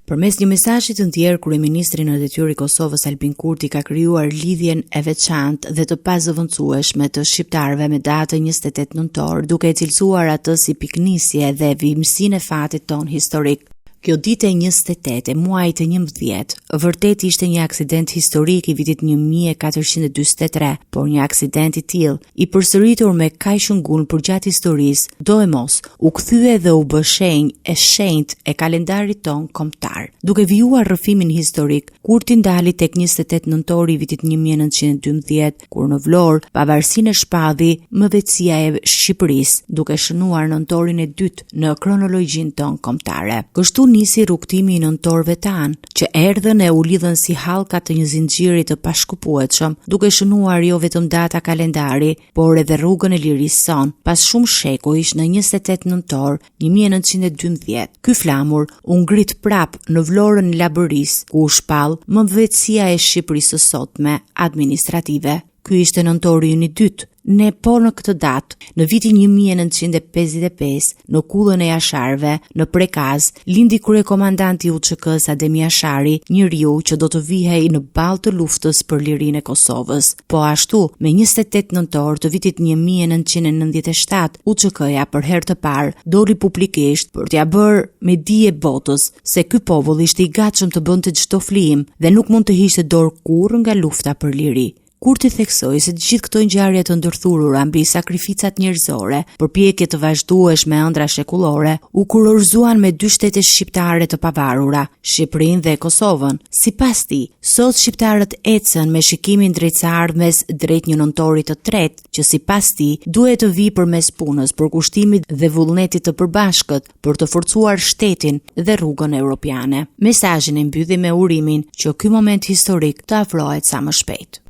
Përmes një mesazhi të ndjerë, kryeministri në detyrë i Kosovës Albin Kurti ka krijuar lidhjen e veçantë dhe të pazëvendësueshme të shqiptarëve me datën 28 nëntor, duke e cilësuar atë si piknisje dhe vimësinë e fatit ton historik. Kjo ditë e 28 e muajit të 11 vërtet ishte një aksident historik i vitit 1443, por një aksident i tillë, i përsëritur me kaq shumë gun përgjatë historisë, do e mos u kthye dhe u bë shenjë e shenjtë e kalendarit ton kombëtar. Duke vijuar rrëfimin historik, Kurti ndali tek 28 nëntori i vitit 1912, kur në Vlorë pavarësinë e shpalli mëdhetësia e Shqipërisë, duke shënuar nëntorin e dytë në kronologjinë ton kombëtare. Kështu nisi rrugtimi i nëntorëve tan, që erdhën e u lidhën si hallka të një zinxhiri të pashkupueshëm, duke shënuar jo vetëm data kalendari, por edhe rrugën e lirisë son, pas shumë shekujsh në 28 nëntor 1912. Ky flamur u ngrit prap në Vlorën e Labërisë, ku u shpall mëdhetësia e Shqipërisë së sotme administrative. Ky ishte nëntori ynë i dytë. Ne po në këtë datë, në vitin 1955, në kullën e Jasharëve, në Prekaz, lindi kryekomandanti i UÇK-s Adem Jashari, njeriu që do të vihej në balë të luftës për lirinë e Kosovës. Po ashtu, me 28 nëntor të vitit 1997, UÇK-ja për herë të parë doli publikisht për t'ia bërë me dije botës se ky popull ishte i gatshëm të bënte çdo flijim dhe nuk mund të hiqte dorë kurrë nga lufta për liri. Kurti theksoi se të gjithë këto ngjarje të ndërthurura mbi sakrificat njerëzore, përpjekje të vazhdueshme me ëndra shekullore, u kurorzuan me dy shtete shqiptare të pavarura, Shqipërinë dhe Kosovën. Sipas tij, sot shqiptarët ecën me shikimin drejt së ardhmes drejt një nëntori të tretë, që sipas tij duhet të vijë përmes punës, përkushtimit dhe vullnetit të përbashkët për të forcuar shtetin dhe rrugën europiane. Mesazhin e mbylli me urimin që ky moment historik të afrohet sa më shpejt.